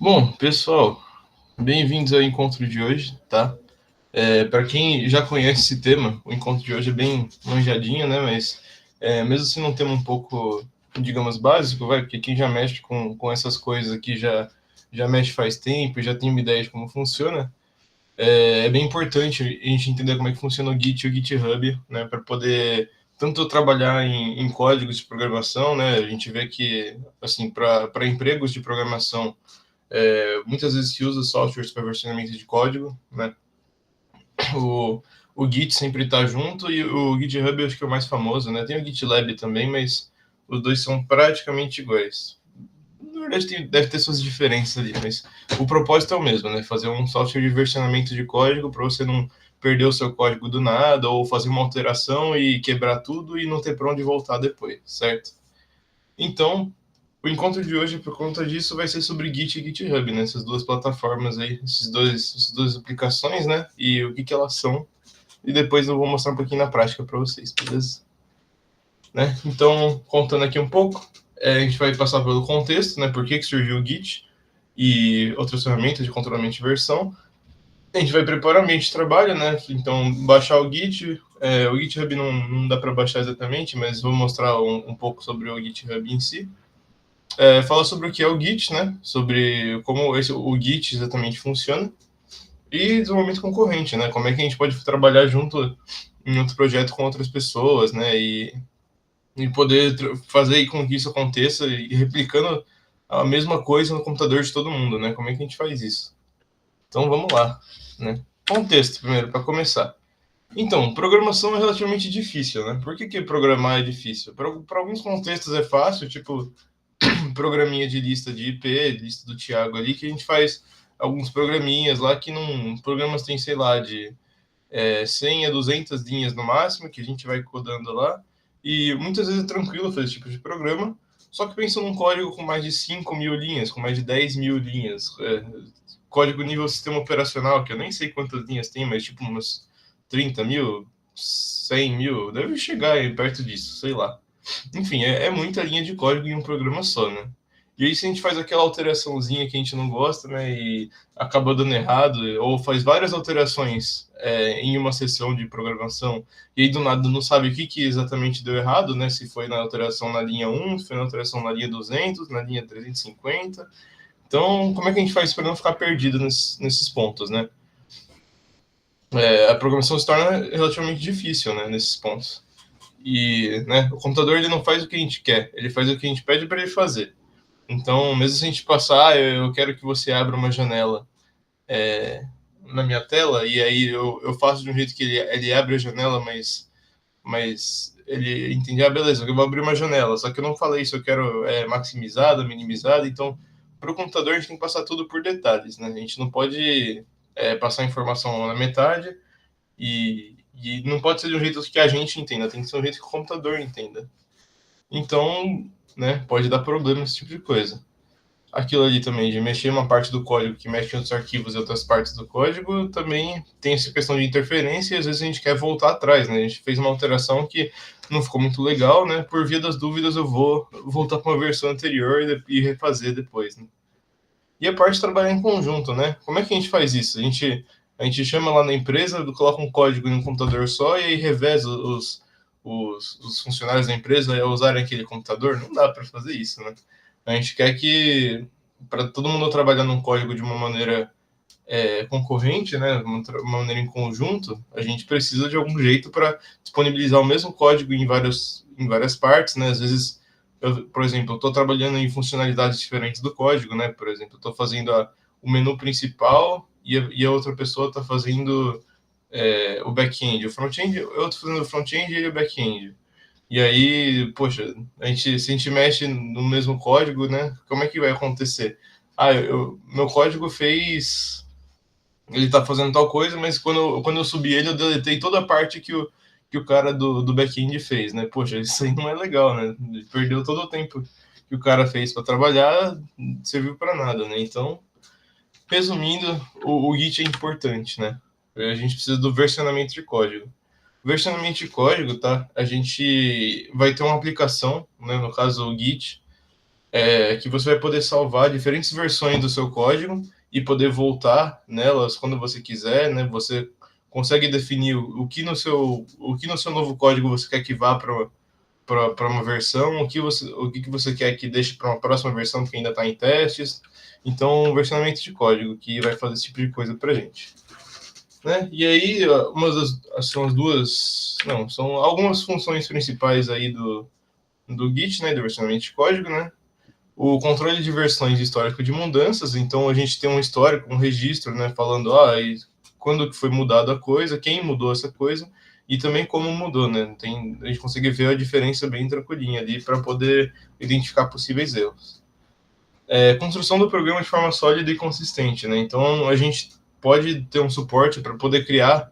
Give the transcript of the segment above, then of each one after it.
Bom, pessoal, bem-vindos ao encontro de hoje, tá? Para quem já conhece esse tema, o encontro de hoje é bem manjadinho, né? Mas mesmo se não tema um pouco, digamos, básico, vai, porque quem já mexe com essas coisas aqui já mexe faz tempo, já tem uma ideia de como funciona. É bem importante a gente entender como é que funciona o Git e o GitHub, né? Para poder tanto trabalhar em códigos de programação, né? A gente vê que, assim, para empregos de programação muitas vezes se usa softwares para versionamento de código, né? O, o Git sempre está junto e o GitHub eu acho que é o mais famoso, né? Tem o GitLab também, mas os dois são praticamente iguais. Na verdade, deve ter suas diferenças ali, mas o propósito é o mesmo, né? Fazer um software de versionamento de código para você não perder o seu código do nada ou fazer uma alteração e quebrar tudo e não ter para onde voltar depois, certo? Então, o encontro de hoje, por conta disso, vai ser sobre Git e GitHub, né? Essas duas plataformas aí, essas duas aplicações, né? E o que elas são. E depois eu vou mostrar um pouquinho na prática para vocês, beleza? Né? Então, contando aqui um pouco, a gente vai passar pelo contexto, né? Por que surgiu o Git e outras ferramentas de controlamento de versão. A gente vai preparar o ambiente de trabalho, né? Então, baixar o Git. O GitHub não dá para baixar exatamente, mas vou mostrar um pouco sobre o GitHub em si. Fala sobre o que é o Git, né? Sobre como o Git exatamente funciona. E desenvolvimento concorrente, né? Como é que a gente pode trabalhar junto em outro projeto com outras pessoas, né? E poder fazer com que isso aconteça e replicando a mesma coisa no computador de todo mundo, né? Como é que a gente faz isso? Então vamos lá, né? Contexto primeiro, para começar. Então, programação é relativamente difícil, né? Por que programar é difícil? Para alguns contextos é fácil, tipo programinha de lista de IP, lista do Thiago ali, que a gente faz alguns programinhas lá que não. Programas tem, sei lá, de 100 a 200 linhas no máximo, que a gente vai codando lá. E muitas vezes é tranquilo fazer esse tipo de programa, só que pensa num código com mais de 5.000 linhas, com mais de 10.000 linhas. Código nível sistema operacional, que eu nem sei quantas linhas tem, mas tipo umas 30.000, 100.000, deve chegar aí perto disso, sei lá. Enfim, muita linha de código em um programa só, né? E aí, se a gente faz aquela alteraçãozinha que a gente não gosta, né, e acaba dando errado, ou faz várias alterações em uma sessão de programação, e aí do nada não sabe o que exatamente deu errado, né, se foi na alteração na linha 1, se foi na alteração na linha 200, na linha 350. Então, como é que a gente faz para não ficar perdido nesses pontos, né? A programação se torna relativamente difícil, né, nesses pontos. E né, o computador ele não faz o que a gente quer, ele faz o que a gente pede para ele fazer. Então, mesmo se a gente passar, eu quero que você abra uma janela na minha tela, e aí eu faço de um jeito que ele abre a janela, mas ele entende, beleza, eu vou abrir uma janela, só que eu não falei se eu quero maximizada, minimizada, então, para o computador a gente tem que passar tudo por detalhes, né? A gente não pode passar informação na metade, e não pode ser de um jeito que a gente entenda, tem que ser um jeito que o computador entenda. Então, né, pode dar problema esse tipo de coisa. Aquilo ali também, de mexer uma parte do código que mexe em outros arquivos e outras partes do código, também tem essa questão de interferência e às vezes a gente quer voltar atrás, né? A gente fez uma alteração que não ficou muito legal, né? Por via das dúvidas, eu vou voltar para uma versão anterior e refazer depois, né? E a parte de trabalhar em conjunto, né? Como é que a gente faz isso? A gente chama lá na empresa, coloca um código em um computador só e aí reveza os funcionários da empresa a usarem aquele computador? Não dá para fazer isso, né? A gente quer que, para todo mundo trabalhar num código de uma maneira concorrente, né, uma maneira em conjunto, a gente precisa de algum jeito para disponibilizar o mesmo código em várias partes, né? Às vezes, por exemplo, eu estou trabalhando em funcionalidades diferentes do código, né? Por exemplo, eu estou fazendo o menu principal e a outra pessoa está fazendo o back-end. O front-end, eu estou fazendo o front-end e ele o back-end. E aí, poxa, se a gente mexe no mesmo código, né? Como é que vai acontecer? Meu código fez. Ele tá fazendo tal coisa, mas quando eu subi ele, eu deletei toda a parte que o cara do back-end fez, né? Poxa, isso aí não é legal, né? Ele perdeu todo o tempo que o cara fez para trabalhar, serviu para nada, né? Então, resumindo, o Git é importante, né? A gente precisa do versionamento de código. Versionamento de código, tá? A gente vai ter uma aplicação, né? No caso, o Git. que você vai poder salvar diferentes versões do seu código e poder voltar nelas quando você quiser, né? Você consegue definir o que no seu novo código você quer que vá para uma versão, o que você quer que deixe para uma próxima versão que ainda está em testes. Então, versionamento de código que vai fazer esse tipo de coisa para gente. Né? E aí, são as duas, não, são algumas funções principais aí do Git, né, do versionamento de código, né? O controle de versões e histórico de mudanças, então a gente tem um histórico, um registro, né, falando quando que foi mudada a coisa, quem mudou essa coisa e também como mudou, né? A gente consegue ver a diferença bem tranquilinha ali para poder identificar possíveis erros. Construção do programa de forma sólida e consistente, né? Então a gente pode ter um suporte para poder criar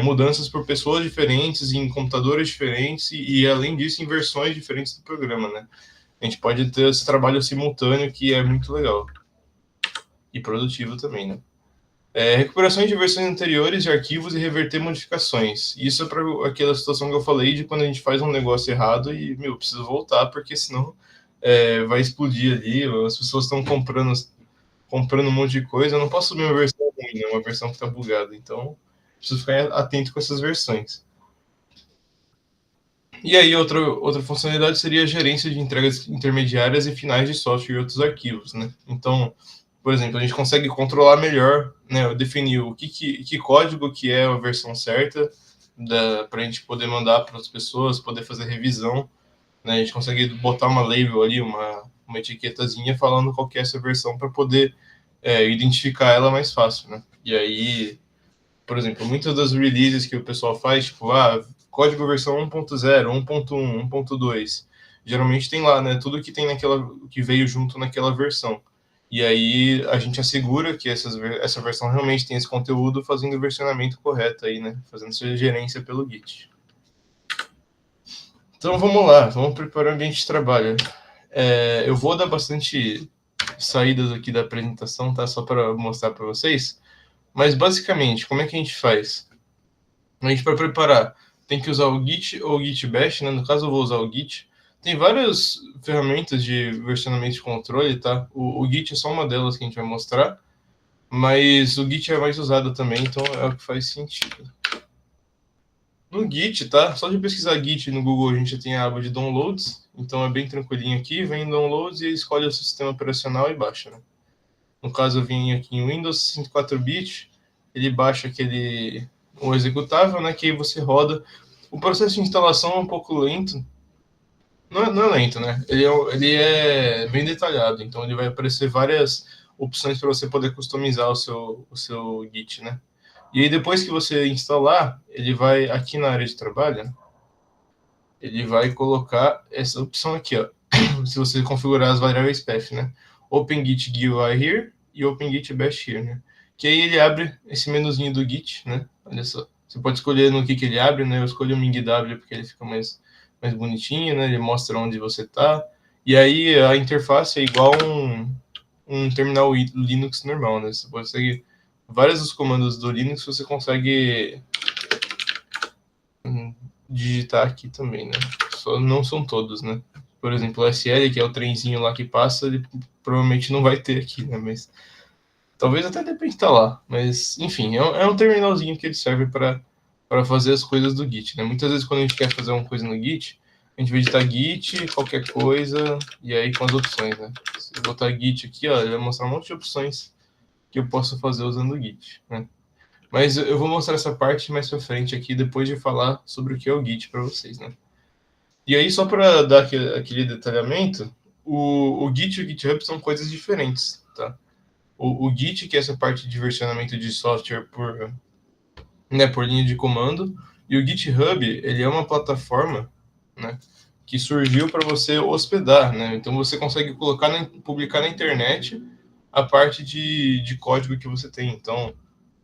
mudanças por pessoas diferentes, em computadores diferentes e, além disso, em versões diferentes do programa, né? A gente pode ter esse trabalho simultâneo que é muito legal e produtivo também, né? Recuperações de versões anteriores de arquivos e reverter modificações. Isso é para aquela situação que eu falei de quando a gente faz um negócio errado e, preciso voltar, porque senão vai explodir ali, as pessoas estão comprando um monte de coisa, eu não posso subir uma versão ruim, né? Uma versão que está bugada, então preciso ficar atento com essas versões. E aí, outra funcionalidade seria a gerência de entregas intermediárias e finais de software e outros arquivos, né? Então, por exemplo, a gente consegue controlar melhor, né, definir que código que é a versão certa para a gente poder mandar para as pessoas, poder fazer revisão, né? A gente consegue botar uma label ali, uma etiquetazinha falando qual que é essa versão para poder identificar ela mais fácil, né? E aí, por exemplo, muitas das releases que o pessoal faz, tipo, código versão 1.0, 1.1, 1.2, geralmente tem lá, né, tudo que tem que veio junto naquela versão. E aí a gente assegura que essa versão realmente tem esse conteúdo, fazendo o versionamento correto aí, né, fazendo sua gerência pelo Git. Então vamos lá, vamos preparar o ambiente de trabalho. Eu vou dar bastante saídas aqui da apresentação, tá, só para mostrar para vocês. Mas basicamente, como é que a gente faz? A gente, para preparar, tem que usar o Git ou o Git Bash, né? No caso, eu vou usar o Git. Tem várias ferramentas de versionamento de controle, tá? O Git é só uma delas que a gente vai mostrar, mas o Git é mais usado também, então é o que faz sentido. No Git, tá? Só de pesquisar Git no Google, a gente já tem a aba de downloads, então é bem tranquilinho aqui. Vem em downloads e escolhe o sistema operacional e baixa, né? No caso, eu vim aqui em Windows 64-bit, ele baixa o executável, né, que aí você roda. O processo de instalação é um pouco lento. Não é lento, né? Ele é bem detalhado, então ele vai aparecer várias opções para você poder customizar o seu Git, né? E aí depois que você instalar, ele vai, aqui na área de trabalho, ele vai colocar essa opção aqui, ó. Se você configurar as variáveis path, né? Open Git GUI here e Open Git Bash here, né? Que aí ele abre esse menuzinho do Git, né? Olha só. Você pode escolher no que ele abre, né? Eu escolhi o MingW porque ele fica mais bonitinho, né? Ele mostra onde você está. E aí a interface é igual um terminal Linux normal, né? Você pode seguir vários dos comandos do Linux, você consegue digitar aqui também, né? Só não são todos, né? Por exemplo, o SL, que é o trenzinho lá que passa, ele provavelmente não vai ter aqui, né? Mas talvez até dê para instalar. Mas, enfim, é um terminalzinho que ele serve para fazer as coisas do Git, né? Muitas vezes, quando a gente quer fazer uma coisa no Git, a gente vai digitar Git, qualquer coisa, e aí com as opções, né? Se eu botar Git aqui, ó, ele vai mostrar um monte de opções que eu posso fazer usando o Git, né? Mas eu vou mostrar essa parte mais para frente aqui, depois de falar sobre o que é o Git para vocês, né? E aí, só para dar aquele detalhamento, o Git e o GitHub são coisas diferentes, tá? O Git, que é essa parte de versionamento de software por linha de comando, e o GitHub, ele é uma plataforma, né, que surgiu para você hospedar, né? Então você consegue publicar na internet a parte de código que você tem. Então,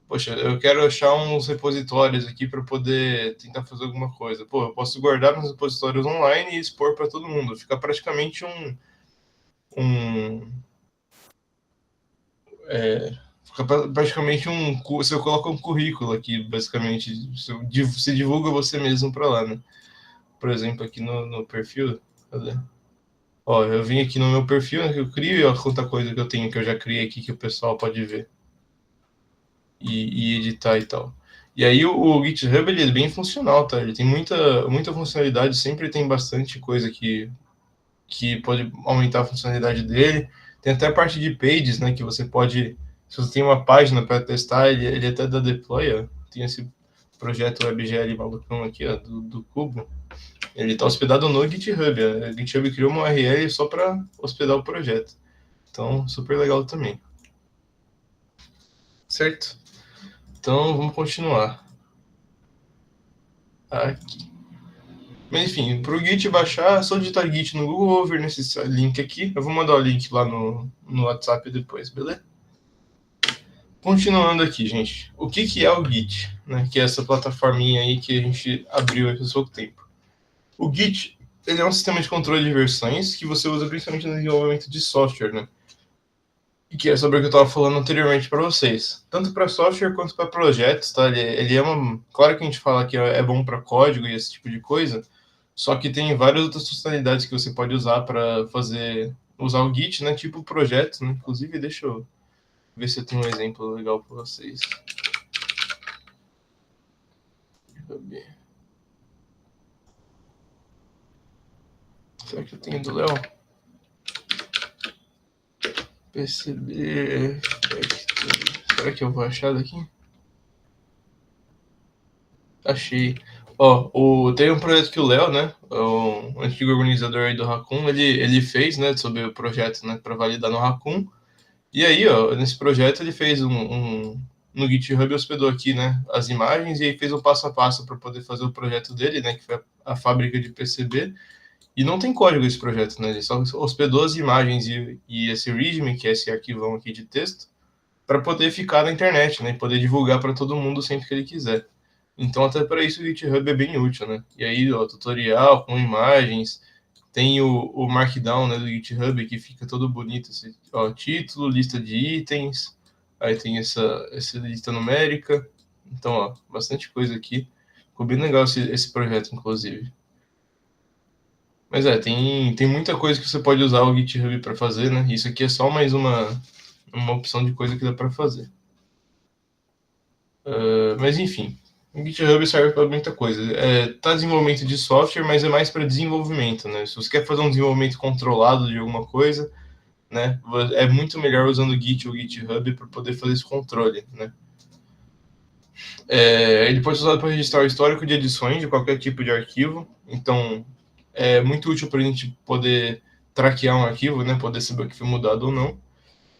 poxa, eu quero achar uns repositórios aqui para poder tentar fazer alguma coisa. Pô, eu posso guardar nos repositórios online e expor para todo mundo. Fica praticamente um você coloca um currículo aqui, basicamente. Você divulga você mesmo para lá, né? Por exemplo, aqui no perfil, cadê? Ó, eu vim aqui no meu perfil, né, que eu crio, e ó, quanta coisa que eu tenho que eu já criei aqui que o pessoal pode ver e editar e tal. E aí o GitHub ele é bem funcional, tá? Ele tem muita funcionalidade, sempre tem bastante coisa que pode aumentar a funcionalidade dele. Tem até a parte de pages, né, que você pode, se você tem uma página para testar, ele até dá deploy, ó. Tem esse projeto WebGL malucão aqui, ó, do Cubo. Ele está hospedado no GitHub. A GitHub criou uma URL só para hospedar o projeto. Então, super legal também. Certo? Então, vamos continuar. Aqui. Mas, enfim, para o Git baixar, é só digitar Git no Google ou vir nesse link aqui. Eu vou mandar o link lá no WhatsApp depois, beleza? Continuando aqui, gente. O que é o Git? Né? Que é essa plataforminha aí que a gente abriu há pouco tempo. O Git ele é um sistema de controle de versões que você usa principalmente no desenvolvimento de software, né? E que é sobre o que eu estava falando anteriormente para vocês. Tanto para software quanto para projetos, tá? Ele é uma... Claro que a gente fala que é bom para código e esse tipo de coisa, só que tem várias outras funcionalidades que você pode usar para usar o Git, né? Tipo projetos, né? Inclusive, deixa eu ver se eu tenho um exemplo legal para vocês. Deixa eu ver. Será que eu tenho do Léo? PCB. Será que eu vou achar daqui? Achei. Ó, tem um projeto que o Léo, né, o antigo organizador aí do Raccoon, ele fez, né, sobre o projeto, né, para validar no Raccoon. E aí, ó, nesse projeto ele fez no GitHub hospedou aqui, né, as imagens e aí fez o passo a passo para poder fazer o projeto dele, né, que foi a fábrica de PCB. E não tem código esse projeto, né, ele só hospedou as imagens e esse README, que é esse arquivão aqui de texto, para poder ficar na internet, né, e poder divulgar para todo mundo sempre que ele quiser. Então, até para isso o GitHub é bem útil, né? E aí, ó, tutorial com imagens, tem o Markdown, né, do GitHub, que fica todo bonito, assim, ó, título, lista de itens, aí tem essa lista numérica. Então, ó, bastante coisa aqui. Ficou bem legal esse projeto, inclusive. Mas tem muita coisa que você pode usar o GitHub para fazer, né? Isso aqui é só mais uma opção de coisa que dá para fazer. Mas enfim, o GitHub serve para muita coisa. Tá desenvolvimento de software, mas é mais para desenvolvimento, né? Se você quer fazer um desenvolvimento controlado de alguma coisa, né, é muito melhor usando o Git ou o GitHub para poder fazer esse controle, né? Ele pode ser usado para registrar o histórico de edições de qualquer tipo de arquivo. Então, é muito útil para a gente poder traquear um arquivo, né? Poder saber o que foi mudado ou não.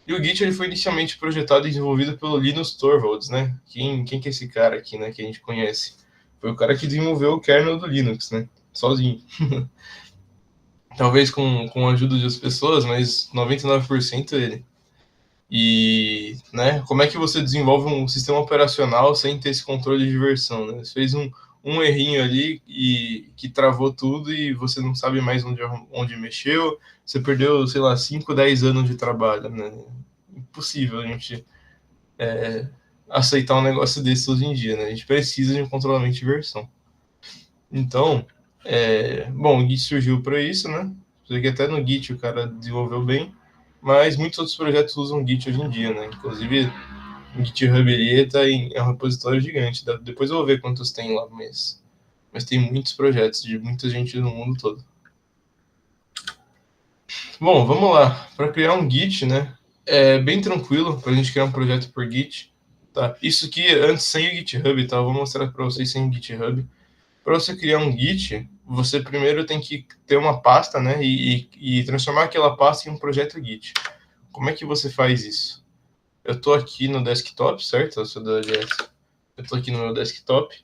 E o Git ele foi inicialmente projetado e desenvolvido pelo Linus Torvalds, né? Quem que é esse cara aqui, né? Que a gente conhece. Foi o cara que desenvolveu o kernel do Linux, né? Sozinho. Talvez com a ajuda de outras pessoas, mas 99% ele. E, né? Como é que você desenvolve um sistema operacional sem ter esse controle de versão, né? Você fez um errinho ali e que travou tudo e você não sabe mais onde mexeu. Você perdeu, sei lá, 5, 10 anos de trabalho, né? Impossível a gente aceitar um negócio desse hoje em dia, né? A gente precisa de um controlamento de versão. Então, bom, o Git surgiu para isso, né? Que até no Git o cara desenvolveu bem, mas muitos outros projetos usam Git hoje em dia, né? Inclusive, o GitHub é um repositório gigante. Depois eu vou ver quantos tem lá, mas tem muitos projetos de muita gente no mundo todo. Bom, vamos lá. Para criar um Git, né? É bem tranquilo para a gente criar um projeto por Git. Tá? Isso aqui antes sem o GitHub, tá? Eu vou mostrar para vocês sem o GitHub. Para você criar um Git, você primeiro tem que ter uma pasta, né? E transformar aquela pasta em um projeto Git. Como é que você faz isso? Eu estou aqui no desktop, certo? Eu sou da AWS. Eu estou aqui no meu desktop.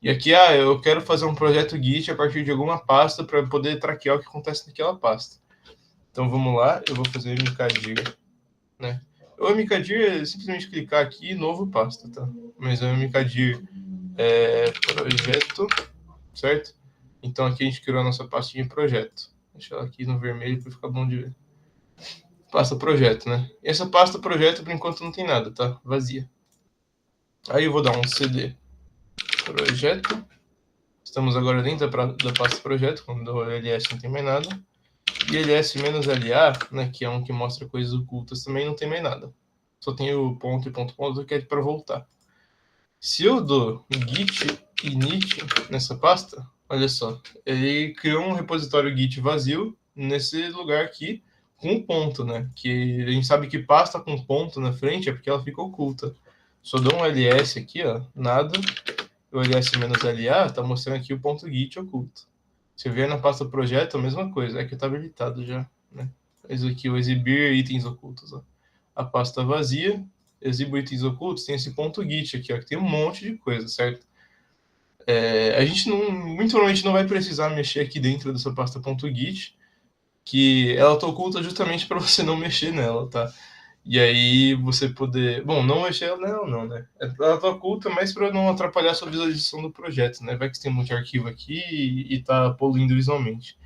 E aqui, eu quero fazer um projeto Git a partir de alguma pasta para poder traquear o que acontece naquela pasta. Então vamos lá, eu vou fazer mkdir, né? O mkdir é simplesmente clicar aqui, novo pasta, tá? Mas o mkdir projeto, certo? Então aqui a gente criou a nossa pastinha de projeto. Deixa ela aqui no vermelho para ficar bom de ver. Pasta projeto, né? E essa pasta projeto por enquanto não tem nada, tá? Vazia. Aí eu vou dar um cd projeto. Estamos agora dentro da pasta projeto, quando o ls não tem mais nada. E ls-la, né, que é um que mostra coisas ocultas também, não tem mais nada. Só tem o ponto e ponto que é para voltar. Se eu dou git init nessa pasta, olha só, ele criou um repositório git vazio nesse lugar aqui com ponto, né? Que a gente sabe que pasta com ponto na frente é porque ela fica oculta. Só dou um ls aqui, ó, nada, o ls-la tá mostrando aqui o ponto git oculto. Se eu vier na pasta projeto, a mesma coisa, é que tá habilitado já, né? Isso aqui, o exibir itens ocultos, ó. A pasta vazia, exibo itens ocultos, tem esse ponto git aqui, ó, que tem um monte de coisa, certo? A gente não, muito provavelmente não vai precisar mexer aqui dentro dessa pasta .git, que ela tá oculta justamente para você não mexer nela, tá? E aí você poder... Bom, não mexer nela não, né? Ela tá oculta, mas para não atrapalhar a sua visualização do projeto, né? Vai que tem um monte de arquivo aqui e tá poluindo visualmente.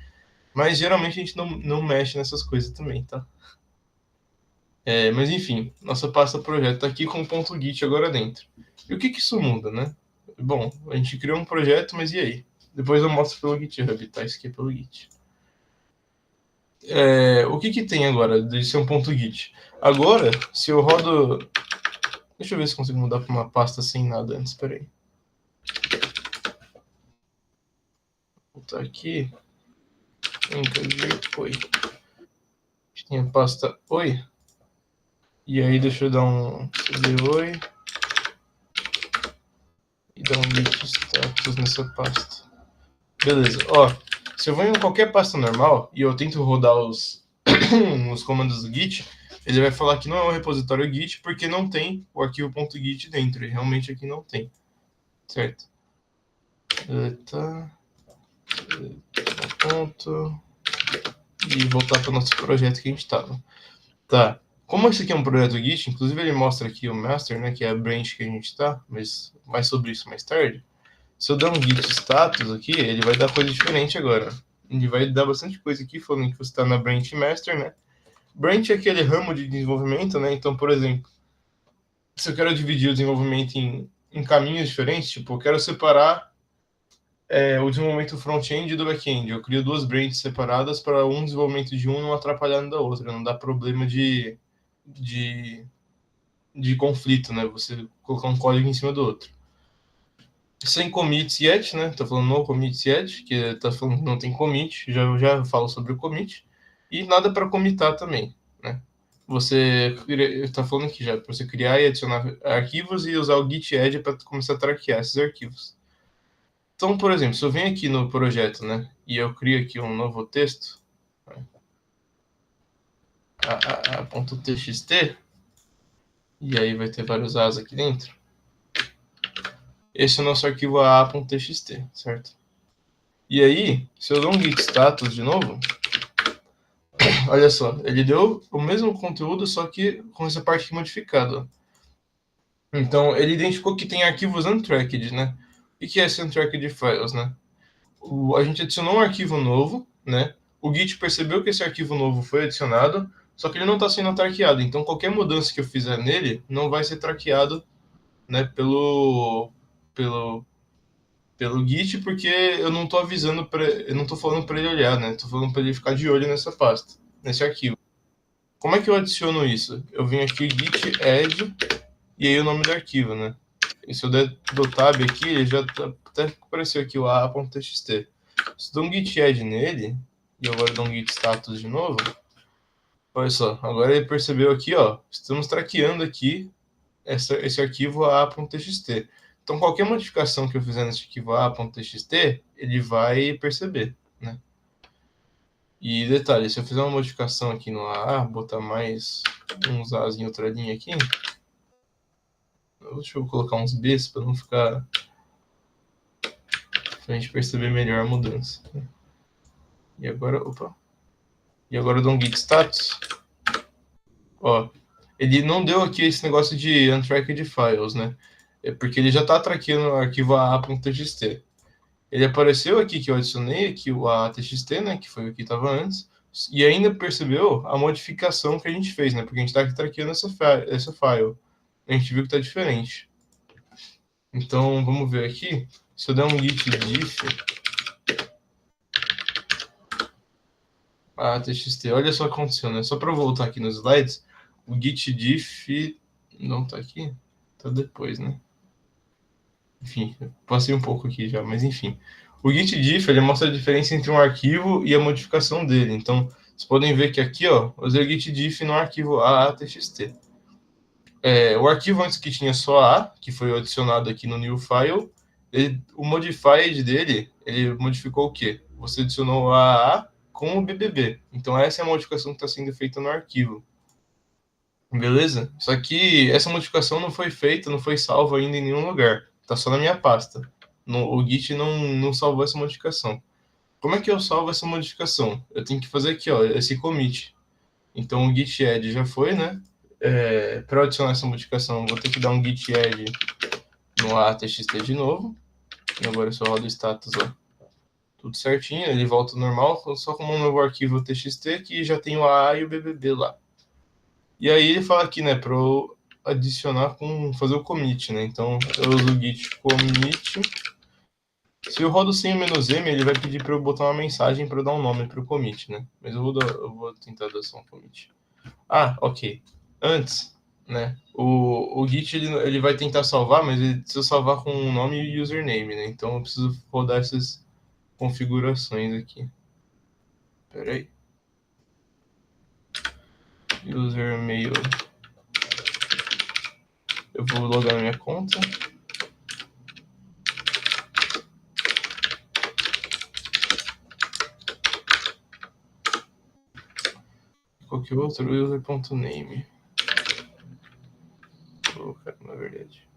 Mas geralmente a gente não mexe nessas coisas também, tá? Mas enfim, nossa pasta projeto tá aqui com o .git agora dentro. E o que isso muda, né? Bom, a gente criou um projeto, mas e aí? Depois eu mostro pelo GitHub, tá? Isso aqui é pelo Git. O que tem agora de ser um .git? Agora, se eu rodo... Deixa eu ver se consigo mudar para uma pasta sem nada antes, peraí. Vou botar aqui. Oi. Tem a pasta oi. E aí deixa eu dar um cd oi. E dar um git status nessa pasta. Beleza, ó. Se eu vou em qualquer pasta normal e eu tento rodar os comandos do Git, ele vai falar que não é um repositório Git porque não tem o arquivo .git dentro. E realmente aqui não tem. Certo? Tá. Ponto. E voltar para o nosso projeto que a gente estava. Tá. Como esse aqui é um projeto Git, inclusive ele mostra aqui o master, né, que é a branch que a gente está, mas mais sobre isso mais tarde. Se eu der um git status aqui, ele vai dar coisa diferente agora. Ele vai dar bastante coisa aqui, falando que você está na branch master, né? Branch é aquele ramo de desenvolvimento, né? Então, por exemplo, se eu quero dividir o desenvolvimento em caminhos diferentes, tipo, eu quero separar o desenvolvimento front-end do back-end. Eu crio duas branches separadas para um desenvolvimento de um não atrapalhar no da outra, não dá problema de conflito, né? Você colocar um código em cima do outro. Sem commits yet, né? Tá falando no commits yet, que tá falando que não tem commit, já falo sobre o commit. E nada para commitar também, né? Você está falando aqui já, para você criar e adicionar arquivos e usar o git add para começar a traquear esses arquivos. Então, por exemplo, se eu venho aqui no projeto, né, e eu crio aqui um novo texto, a.txt, e aí vai ter vários A's aqui dentro. Esse é o nosso arquivo a.txt, certo? E aí, se eu dou um git status de novo, olha só, ele deu o mesmo conteúdo, só que com essa parte aqui modificada. Então, ele identificou que tem arquivos untracked, né? O que é esse untracked files, né? A gente adicionou um arquivo novo, né? O Git percebeu que esse arquivo novo foi adicionado, só que ele não está sendo traqueado. Então, qualquer mudança que eu fizer nele não vai ser traqueado, né, pelo Git, porque eu não estou avisando eu não estou falando para ele olhar, né? Estou falando para ele ficar de olho nessa pasta, nesse arquivo. Como é que eu adiciono isso? Eu venho aqui git add e aí o nome do arquivo, né? E se eu der do tab aqui, ele já até apareceu aqui o a.txt. Se eu dou um git add nele, e agora dou um git status de novo, olha só, agora ele percebeu aqui, ó, estamos traqueando aqui esse arquivo a.txt. Então, qualquer modificação que eu fizer nesse arquivo a.txt, ele vai perceber, né? E detalhe, se eu fizer uma modificação aqui no AA, botar mais uns A's em outra linha aqui, deixa eu colocar uns B's para não ficar... pra gente perceber melhor a mudança. E agora, opa. E agora eu dou um git status. Ó, ele não deu aqui esse negócio de untracked files, né? É porque ele já está traqueando o arquivo a.txt. Ele apareceu aqui que eu adicionei aqui o a.txt, né? Que foi o que estava antes. E ainda percebeu a modificação que a gente fez, né? Porque a gente está traqueando essa file. A gente viu que está diferente. Então, vamos ver aqui. Se eu der um git diff... txt. Olha só o que aconteceu, né? Só para voltar aqui nos slides, o git diff não tá aqui, tá depois, né? Enfim, passei um pouco aqui já, mas enfim. O git diff, ele mostra a diferença entre um arquivo e a modificação dele. Então, vocês podem ver que aqui, ó, eu usei git diff no arquivo a.txt. O arquivo antes que tinha só a, que foi adicionado aqui no new file, o modified dele, ele modificou o quê? Você adicionou a com o BBB. Então, essa é a modificação que está sendo feita no arquivo. Beleza? Só que essa modificação não foi feita, não foi salva ainda em nenhum lugar. Tá só na minha pasta. O Git não salvou essa modificação. Como é que eu salvo essa modificação? Eu tenho que fazer aqui, ó, esse commit. Então o git add já foi, né? Para adicionar essa modificação, vou ter que dar um git add no a.txt de novo. E agora eu só rodo o status, ó. Tudo certinho, ele volta ao normal, só com um novo arquivo txt que já tem o a e o bbb lá. E aí ele fala aqui, né, para eu adicionar fazer o commit, né? Então eu uso o git commit. Se eu rodo sem o "-m", ele vai pedir para eu botar uma mensagem para eu dar um nome para o commit, né? Mas eu vou tentar dar só um commit. Ok. Antes, né? O Git ele vai tentar salvar, mas ele precisa salvar com o nome e username, né? Então eu preciso rodar essas configurações aqui. Pera aí. User mail. Eu vou logar na minha conta. Qualquer outro user.name. Vou colocar, na verdade.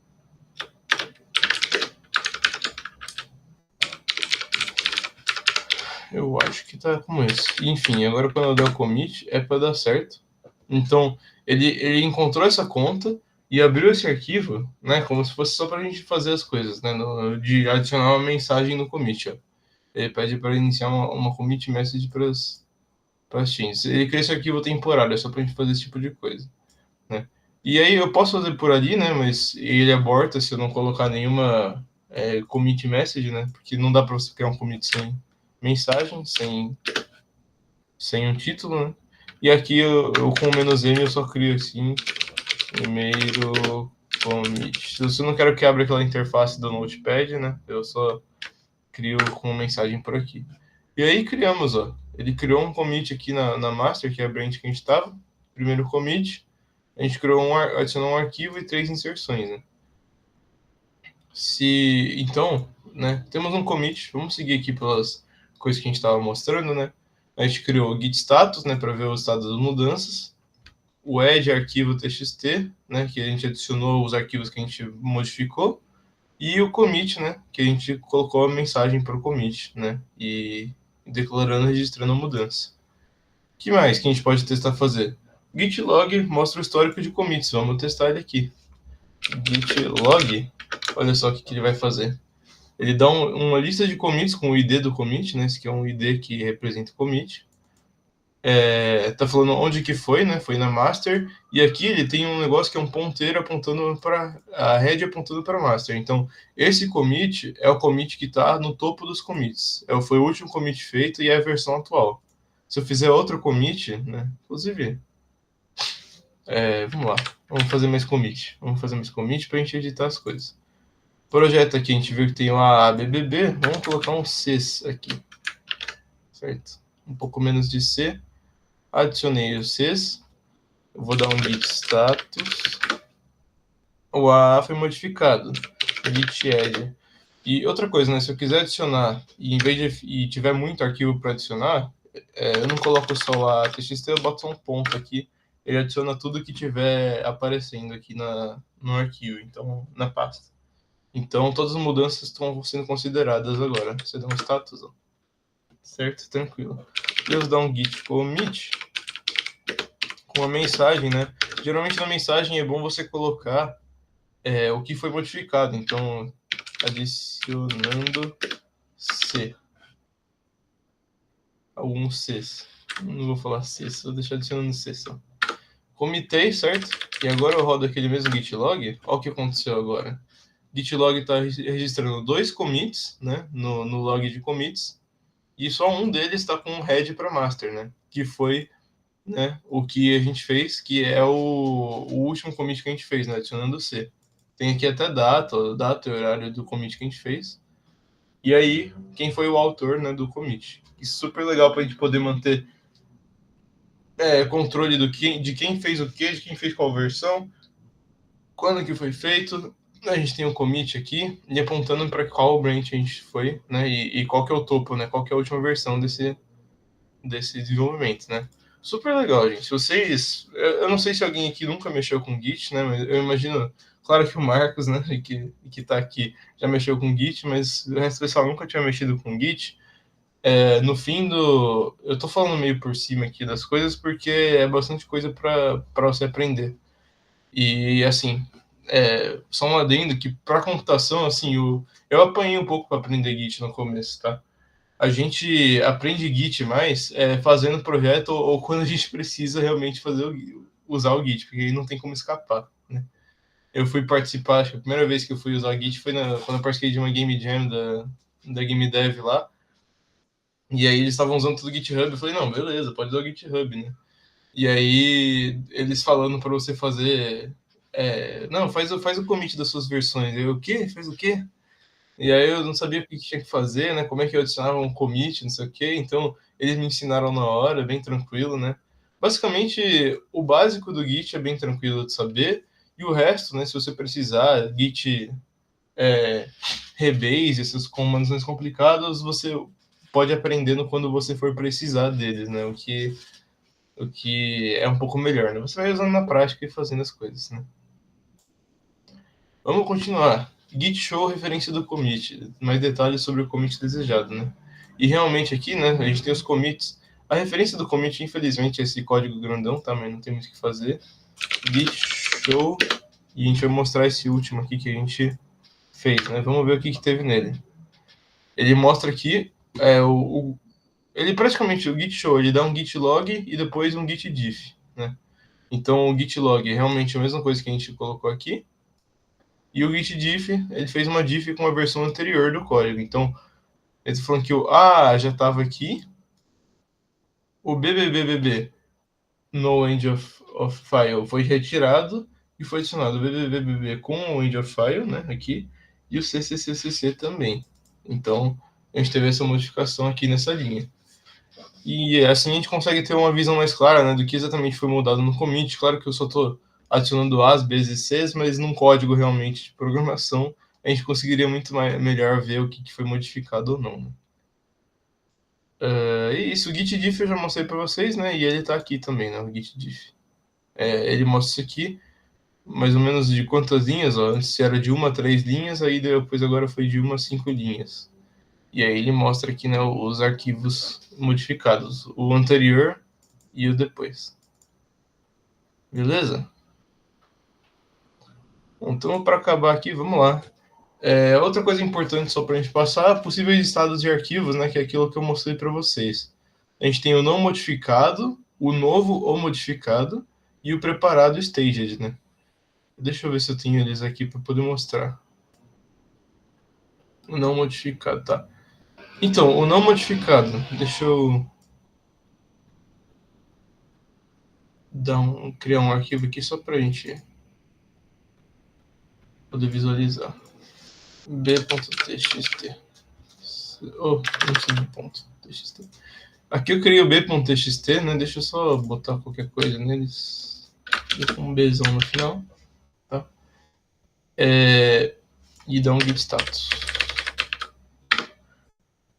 Eu acho que tá como esse. Enfim, agora quando eu der o commit, é para dar certo. Então, ele encontrou essa conta e abriu esse arquivo, né? Como se fosse só para a gente fazer as coisas, né? De adicionar uma mensagem no commit, ó. Ele pede para iniciar uma commit message para as teams. Ele cria esse arquivo temporário, é só para a gente fazer esse tipo de coisa, né? E aí eu posso fazer por ali, né? Mas ele aborta se eu não colocar nenhuma commit message, né? Porque não dá para você criar um commit sem mensagem, sem um título, né? E aqui eu com o "-m" eu só crio assim, primeiro commit. Se eu não quero que abra aquela interface do Notepad, né? Eu só crio com mensagem por aqui. E aí criamos, ó. Ele criou um commit aqui na master, que é a branch que a gente estava. Primeiro commit. A gente adicionou um arquivo e 3 inserções, né? Então, né, temos um commit. Vamos seguir aqui pelas coisas que a gente estava mostrando, né? A gente criou o git status, né, para ver o estado das mudanças. O add arquivo txt, né, que a gente adicionou os arquivos que a gente modificou. E o commit, né, que a gente colocou a mensagem para o commit, né, e declarando, registrando a mudança. O que mais que a gente pode testar fazer? Git log mostra o histórico de commits. Vamos testar ele aqui. Git log, olha só o que ele vai fazer. Ele dá uma lista de commits com o ID do commit, né? Esse aqui é um ID que representa o commit. Tá falando onde que foi, né? Foi na master. E aqui ele tem um negócio que é um ponteiro apontando para a head apontando para a master. Então, esse commit é o commit que está no topo dos commits. Foi o último commit feito e é a versão atual. Se eu fizer outro commit, né? Inclusive, vamos lá. Vamos fazer mais commit. Vamos fazer mais commit para a gente editar as coisas. Projeto aqui, a gente viu que tem uma ABBB. Vamos colocar um Cs aqui. Certo? Um pouco menos de C. Adicionei o Cs. Eu vou dar um git status. O A foi modificado. Git add. E outra coisa, né? Se eu quiser adicionar e tiver muito arquivo para adicionar, eu não coloco só o a.txt, eu boto um ponto aqui. Ele adiciona tudo que tiver aparecendo aqui no arquivo, então na pasta. Então todas as mudanças estão sendo consideradas agora. Você dá um status, ó. Certo? Tranquilo. Deus dá um git commit com a mensagem, né? Geralmente na mensagem é bom você colocar o que foi modificado. Então, adicionando C. Alguns Cs. Não vou falar Cs, vou deixar adicionando C só. Comitei, certo? E agora eu rodo aquele mesmo git log. Olha o que aconteceu agora. Git log está registrando 2 commits, né? No log de commits. E só um deles está com um head para master, né? que foi, né, o que a gente fez, que é o último commit que a gente fez, né, adicionando o C. Tem aqui até data e horário do commit que a gente fez. E aí, quem foi o autor, né, do commit. Isso é super legal para a gente poder manter controle de quem fez o que, de quem fez qual versão, quando que foi feito. A gente tem um commit aqui e apontando para qual branch a gente foi, né, e qual que é o topo, né, qual que é a última versão desse desenvolvimento, né. Super legal, gente. Vocês, eu não sei se alguém aqui nunca mexeu com Git, né, mas eu imagino, claro que o Marcos, né, que tá aqui, já mexeu com Git, mas o resto do pessoal nunca tinha mexido com Git. No fim do... Eu tô falando meio por cima aqui das coisas, porque é bastante coisa para você aprender. E, assim, só um adendo que para computação, assim, eu apanhei um pouco para aprender Git no começo, tá? A gente aprende Git mais fazendo projeto ou quando a gente precisa realmente usar o Git, porque aí não tem como escapar, né? Eu fui participar, acho que a primeira vez que eu fui usar Git foi quando eu participei de uma Game Jam da Game Dev lá. E aí eles estavam usando tudo o GitHub. Eu falei, não, beleza, pode usar o GitHub, né? E aí eles falando para você fazer. Não, faz o commit das suas versões. Eu, o quê? Faz o quê? E aí eu não sabia o que tinha que fazer, né? Como é que eu adicionava um commit, não sei o quê. Então eles me ensinaram na hora, bem tranquilo, né? Basicamente, o básico do Git é bem tranquilo de saber. E o resto, né? Se você precisar, Git Rebase, esses comandos mais complicados, você pode aprendendo quando você for precisar deles, né? O que é um pouco melhor, né? Você vai usando na prática e fazendo as coisas, né? Vamos continuar. Git show referência do commit. Mais detalhes sobre o commit desejado, né? E realmente aqui, né? A gente tem os commits. A referência do commit, infelizmente, é esse código grandão, tá? Mas não tem muito o que fazer. Git show. E a gente vai mostrar esse último aqui que a gente fez, né? Vamos ver o que teve nele. Ele mostra aqui ele praticamente, o Git show, ele dá um git log e depois um git diff, né? Então o git log é realmente a mesma coisa que a gente colocou aqui. E o git diff, ele fez uma diff com a versão anterior do código. Então, ele está falando que o A já estava aqui, o BBBBB no end of file foi retirado e foi adicionado o BBBBB com o end of file, né, aqui, e o CCCCC também. Então, a gente teve essa modificação aqui nessa linha. E assim a gente consegue ter uma visão mais clara, né, do que exatamente foi mudado no commit. Claro que eu só estou adicionando A's, B's e C's, mas num código realmente de programação a gente conseguiria muito melhor ver o que foi modificado ou não. Né? E isso, o git diff eu já mostrei para vocês, né, e ele está aqui também, né, o git diff. Ele mostra isso aqui, mais ou menos de quantas linhas, ó, antes era de 1 a 3 linhas, aí depois agora foi de 1 a 5 linhas. E aí ele mostra aqui, né, os arquivos modificados, o anterior e o depois. Beleza? Então, para acabar aqui, vamos lá. Outra coisa importante só para a gente passar, possíveis estados de arquivos, né, que é aquilo que eu mostrei para vocês. A gente tem o não modificado, o novo ou modificado e o preparado staged, né? Deixa eu ver se eu tenho eles aqui para poder mostrar. O não modificado, tá. Então, o não modificado, deixa eu criar um arquivo aqui só para a gente poder visualizar. b.txt. Não sei de ponto. TXT. Aqui eu criei o b.txt, né? Deixa eu só botar qualquer coisa neles. Deixa um Bzão no final. Tá? E dar um git status.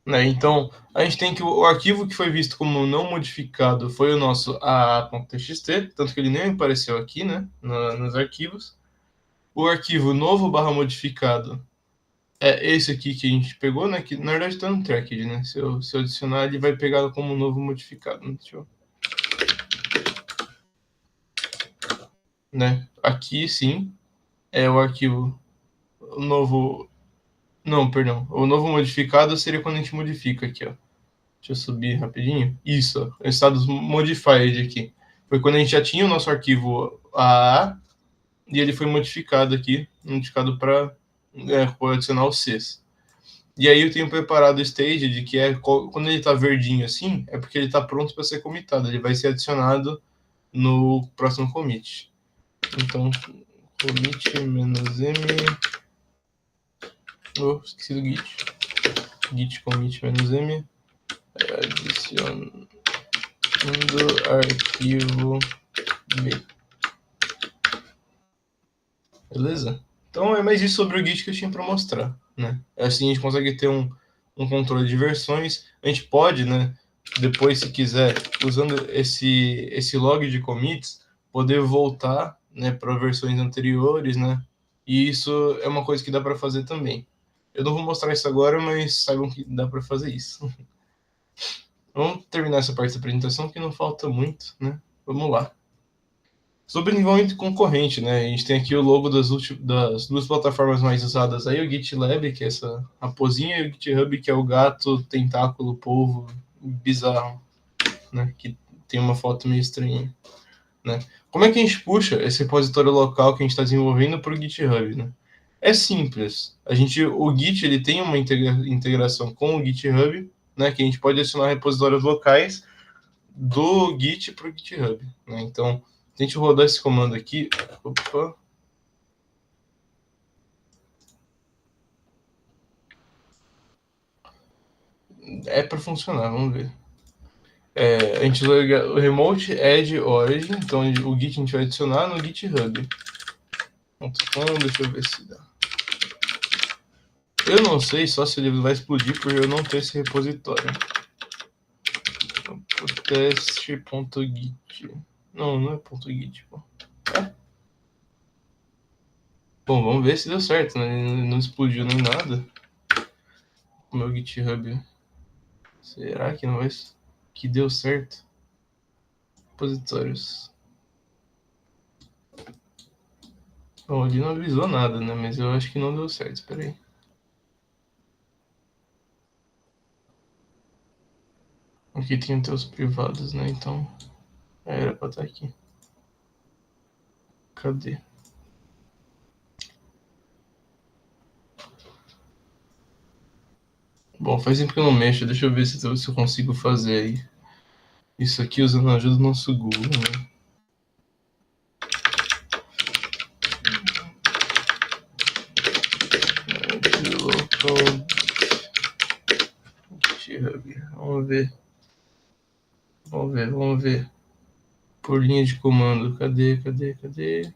Né? Então, a gente tem que o arquivo que foi visto como não modificado foi o nosso aa.txt, tanto que ele nem apareceu aqui, né? Nos arquivos. O arquivo novo /modificado é esse aqui que a gente pegou, né? Que na verdade está no tracked, né? Se eu adicionar, ele vai pegar como novo modificado. Deixa eu... Né? Aqui sim é o arquivo novo. Não, perdão. O novo modificado seria quando a gente modifica aqui, ó. Deixa eu subir rapidinho. Isso, ó. Estados modified aqui. Foi quando a gente já tinha o nosso arquivo AA e ele foi modificado aqui, modificado para adicionar os Cs. E aí eu tenho preparado o stage de que quando ele está verdinho assim, é porque ele está pronto para ser commitado. Ele vai ser adicionado no próximo commit. Então, commit-m. Esqueci do git. Git commit-m. Adicionando arquivo B. Beleza? Então é mais isso sobre o Git que eu tinha para mostrar, né? Assim a gente consegue ter um controle de versões. A gente pode, né, depois, se quiser, usando esse log de commits, poder voltar, né, para versões anteriores, né? E isso é uma coisa que dá para fazer também. Eu não vou mostrar isso agora, mas saibam que dá para fazer isso. Vamos terminar essa parte da apresentação, que não falta muito, né? Vamos lá. Sobre desenvolvimento concorrente, né? A gente tem aqui o logo das duas plataformas mais usadas aí, o GitLab, que é essa raposinha, e o GitHub, que é o gato, tentáculo, polvo, bizarro, né? Que tem uma foto meio estranha, né? Como é que a gente puxa esse repositório local que a gente está desenvolvendo para o GitHub, né? É simples. O Git ele tem uma integração com o GitHub, né? Que a gente pode adicionar repositórios locais do Git para o GitHub, né? Então, se a gente rodar esse comando aqui, opa, é para funcionar, vamos ver. A gente vai o remote add origin, então o Git a gente vai adicionar no GitHub. Deixa eu ver se dá. Eu não sei só se ele vai explodir por eu não ter esse repositório. O teste.git. Não é .git, pô. Bom, vamos ver se deu certo, né? Ele não explodiu nem nada. O meu GitHub. Será que não vai... que deu certo? Repositórios. Bom, ele não avisou nada, né? Mas eu acho que não deu certo. Espera aí. Aqui tem os teus privados, né? Então, era pra estar aqui. Cadê? Bom, faz tempo que eu não mexo. Deixa eu ver se eu consigo fazer aí. Isso aqui usando a ajuda do nosso Google, né? GitHub. Vamos ver. Por linha de comando. Cadê? Deixa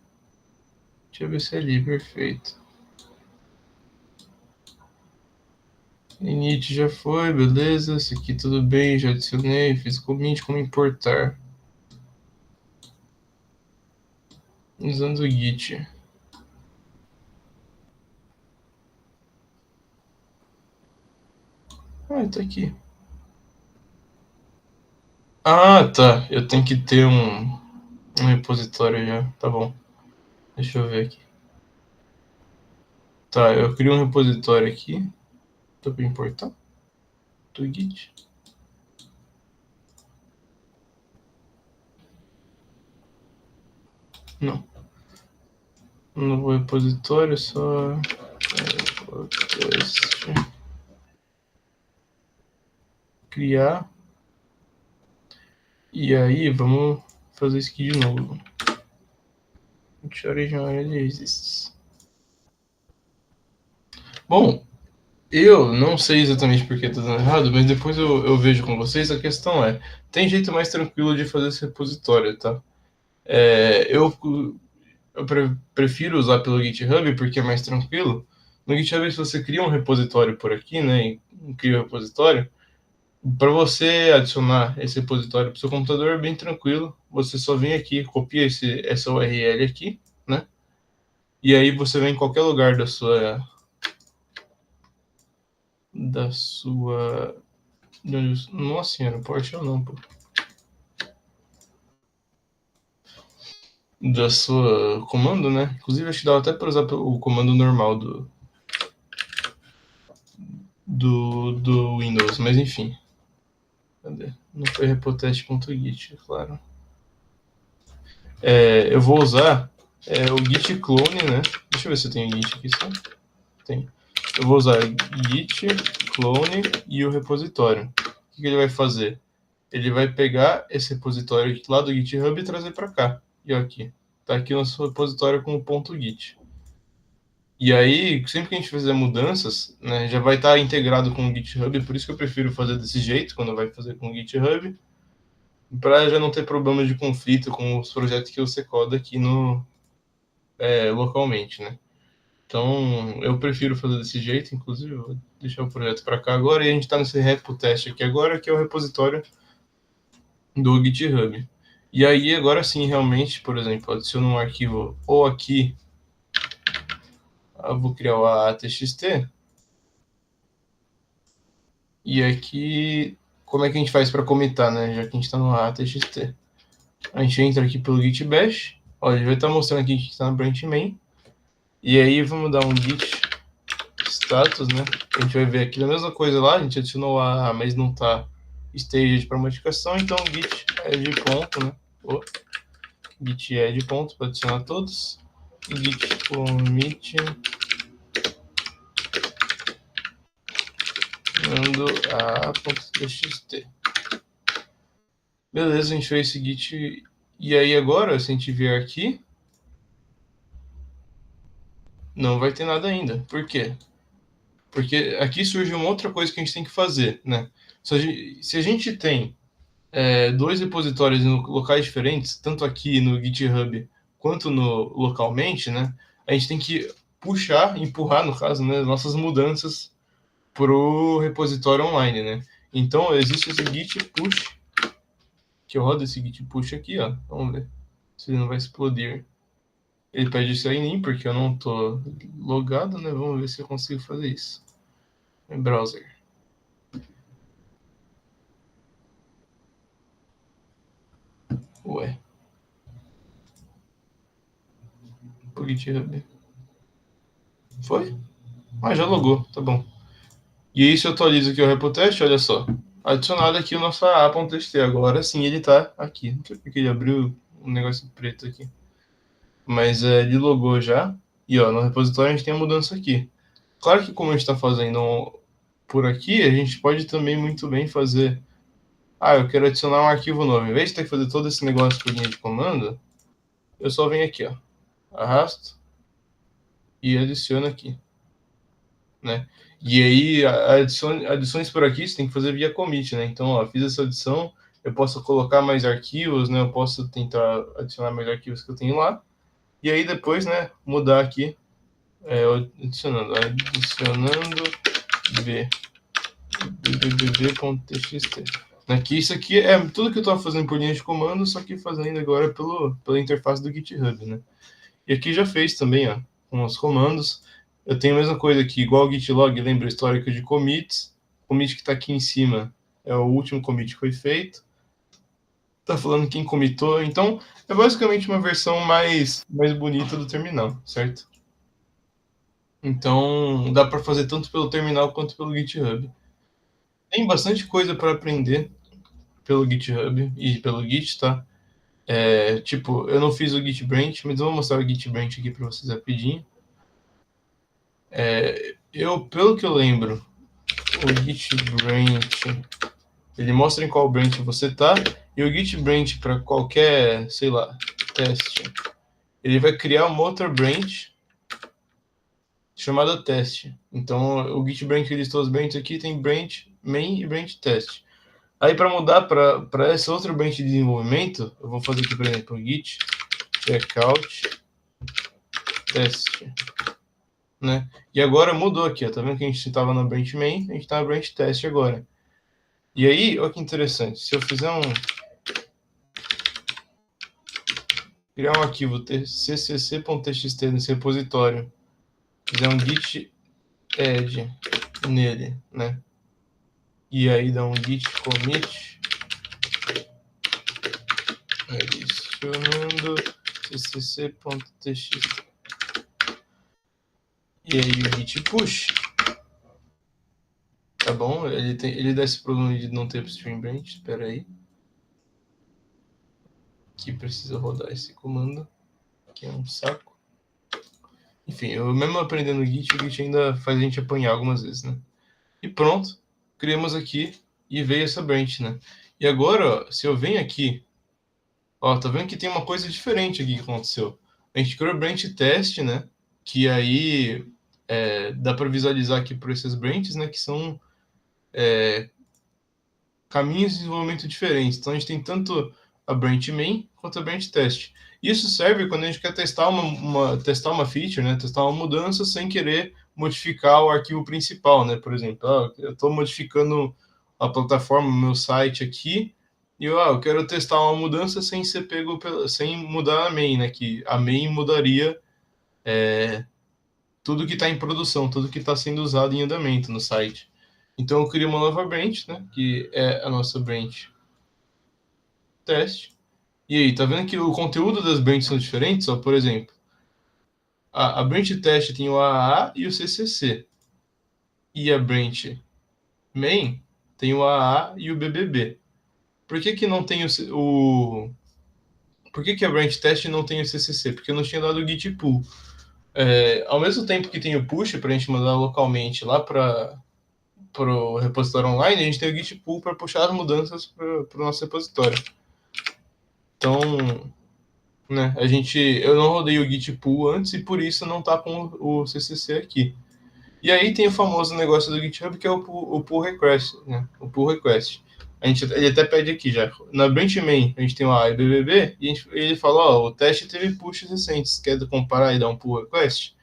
eu ver se é ali. Perfeito. Init já foi, beleza. Esse aqui tudo bem, já adicionei. Fiz commit, como importar. Usando o Git. Tá aqui. Tá. Eu tenho que ter um repositório já. Tá bom. Deixa eu ver aqui. Tá, eu crio um repositório aqui. Dá pra importar? Do Git. Não. Um novo repositório, só... criar. E aí, vamos fazer isso aqui de novo. Original exists. Bom, eu não sei exatamente por que tá dando errado, mas depois eu vejo com vocês. A questão é, tem jeito mais tranquilo de fazer esse repositório, tá? Eu prefiro usar pelo GitHub porque é mais tranquilo. No GitHub, se você cria um repositório por aqui, né, e cria um repositório, para você adicionar esse repositório para o seu computador é bem tranquilo. Você só vem aqui, copia essa URL aqui, né? E aí você vem em qualquer lugar da sua nossa senhora, PowerShell não, pô. Da sua comando, né? Inclusive acho que dá até para usar o comando normal do Windows, mas enfim. Cadê? Não foi repotest.git, claro. Eu vou usar o git clone, né? Deixa eu ver se eu tenho git aqui, só. Tem. eu vou usar git clone e o repositório. O que ele vai fazer? Ele vai pegar esse repositório lá do GitHub e trazer para cá. E aqui, tá aqui o nosso repositório com o ponto .git. E aí, sempre que a gente fizer mudanças, né, já vai estar integrado com o GitHub, por isso que eu prefiro fazer desse jeito, quando vai fazer com o GitHub, para já não ter problemas de conflito com os projetos que você coda aqui localmente, né? Então, eu prefiro fazer desse jeito, inclusive, eu vou deixar o projeto para cá agora, e a gente está nesse repo teste aqui agora, que é o repositório do GitHub. E aí, agora sim, realmente, por exemplo, adiciono um arquivo ou aqui, eu vou criar o AATXT, e aqui, como é que a gente faz para comitar, né? Já que a gente está no AATXT. A gente entra aqui pelo git bash, olha, ele vai estar mostrando aqui que a gente está no branch main, e aí vamos dar um git status, né? A gente vai ver aqui a mesma coisa lá, a gente adicionou a, mas não está staged para modificação, então git add ponto, né? Git add ponto para adicionar todos, e git commit mando a.txt. Beleza, a gente fez esse git, e aí agora, se a gente vier aqui, não vai ter nada ainda. Por quê? Porque aqui surge uma outra coisa que a gente tem que fazer, né? Se a gente tem dois repositórios em locais diferentes, tanto aqui no GitHub quanto no localmente, né? A gente tem que puxar, empurrar, no caso, né, nossas mudanças para o repositório online, né? Então, existe esse git push, que eu rodo esse git push aqui, ó. Vamos ver se ele não vai explodir. Ele pede sign in, porque eu não tô logado, né? Vamos ver se eu consigo fazer isso. Em browser. Ué. Pro GitHub. Foi? Ah, já logou, tá bom. E aí, se eu atualizo aqui o repo teste, olha só. Adicionado aqui o nosso a.txt. Agora sim ele tá aqui. Não sei porque ele abriu um negócio preto aqui. Mas ele logou já. E ó, no repositório a gente tem a mudança aqui. Claro que como a gente está fazendo por aqui, a gente pode também muito bem fazer. Ah, eu quero adicionar um arquivo novo. Em vez de ter que fazer todo esse negócio por linha de comando, eu só venho aqui, ó. Arrasto e adiciono aqui, né? E aí, adições por aqui você tem que fazer via commit, né? Então, ó, fiz essa adição, eu posso colocar mais arquivos, né? Eu posso tentar adicionar mais arquivos que eu tenho lá. E aí depois, né, mudar aqui, adicionando bb.txt. Aqui, isso aqui é tudo que eu estava fazendo por linha de comando, só que fazendo agora pela interface do GitHub, né? E aqui já fez também, ó, com os comandos. Eu tenho a mesma coisa aqui, igual o git log, lembra o histórico de commits. O commit que está aqui em cima é o último commit que foi feito. Tá falando quem commitou. Então, é basicamente uma versão mais bonita do terminal, certo? Então, dá para fazer tanto pelo terminal quanto pelo GitHub. Tem bastante coisa para aprender pelo GitHub e pelo Git, tá? Tipo, eu não fiz o Git Branch, mas eu vou mostrar o Git Branch aqui para vocês rapidinho. Pelo que eu lembro, o Git Branch, ele mostra em qual branch você tá, e o Git Branch para qualquer, sei lá, teste, ele vai criar uma outra branch chamada teste. Então, o Git Branch que listou as branches aqui tem branch main e branch test. Aí, para mudar para essa outra branch de desenvolvimento, eu vou fazer aqui, por exemplo, git checkout test, né? E agora mudou aqui, ó. Tá vendo que a gente estava na branch main, a gente está na branch test agora. E aí, olha que interessante. Se eu fizer criar um arquivo ccc.txt nesse repositório, fizer um git add nele, né? E aí dá um git commit adicionando ccc.txt. E aí o git push, tá bom? Ele dá esse problema de não ter upstream branch. Espera aí, que precisa rodar esse comando, que é um saco. Enfim, eu mesmo aprendendo Git, o Git ainda faz a gente apanhar algumas vezes, né? E pronto, criamos aqui e veio essa branch, né? E agora, ó, se eu venho aqui, ó, tá vendo que tem uma coisa diferente aqui que aconteceu. A gente criou branch test, né? Que aí dá para visualizar aqui por esses branches, né? Que são caminhos de desenvolvimento diferentes. Então a gente tem tanto a branch main quanto a branch test. Isso serve quando a gente quer testar testar uma feature, né? Testar uma mudança sem querer modificar o arquivo principal, né? Por exemplo, eu estou modificando a plataforma, o meu site aqui, e eu quero testar uma mudança sem ser pego sem mudar a main, né? Que a main mudaria tudo que está em produção, tudo que está sendo usado em andamento no site. Então eu crio uma nova branch, né? Que é a nossa branch teste. E aí, tá vendo que o conteúdo das branches são diferentes? Ó, por exemplo, a branch teste tem o AAA e o CCC. E a branch main tem o AAA e o BBB. Por que que não tem Por que que a branch teste não tem o CCC? Porque eu não tinha dado o git pull. Ao mesmo tempo que tem o push para a gente mandar localmente lá para o repositório online, a gente tem o git pull para puxar as mudanças para o nosso repositório. Então, né, eu não rodei o git pull antes e por isso não tá com o CCC aqui. E aí tem o famoso negócio do GitHub que é o pull request, né? O pull request. Ele até pede aqui já. Na branch main a gente tem o A e o BBB e ele fala, ó, o teste teve pushes recentes, quer comparar e dar um pull request?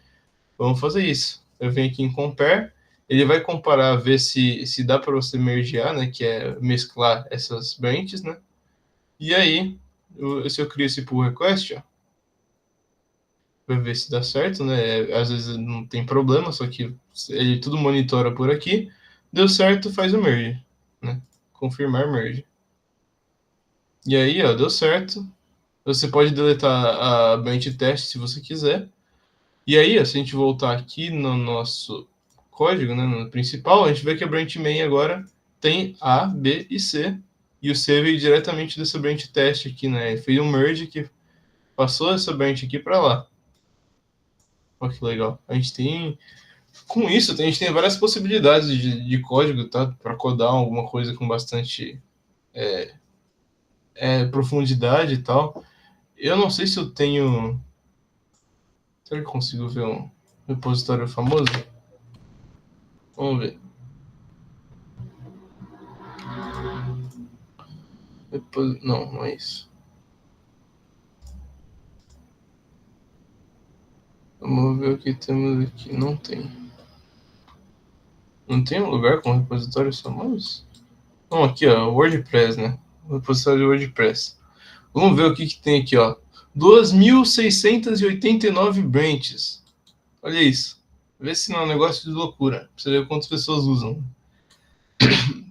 Vamos fazer isso. Eu venho aqui em compare, ele vai comparar, ver se dá para você mergear, né? Que é mesclar essas branches, né? E aí, se eu crio esse pull request, ó, vai ver se dá certo, né? Às vezes não tem problema, só que ele tudo monitora por aqui. Deu certo, faz o merge, né? Confirmar merge. E aí, ó, deu certo. Você pode deletar a branch test se você quiser. E aí, ó, se a gente voltar aqui no nosso código, né, no principal, a gente vê que a branch main agora tem A, B e C. E o C veio diretamente dessa branch test aqui, né? Ele fez um merge que passou essa branch aqui para lá. Olha que legal. Com isso, a gente tem várias possibilidades de código, tá? Para codar alguma coisa com bastante profundidade e tal. Eu não sei se eu tenho. Será que eu consigo ver um repositório famoso? Vamos ver. Não, não é isso. Vamos ver o que temos aqui. Não tem. Não tem um lugar com repositórios famosos? Não, aqui, ó, WordPress, né? O repositório de WordPress. Vamos ver o que tem aqui, ó. 2.689 branches. Olha isso. Vê se não é um negócio de loucura. Pra você ver quantas pessoas usam.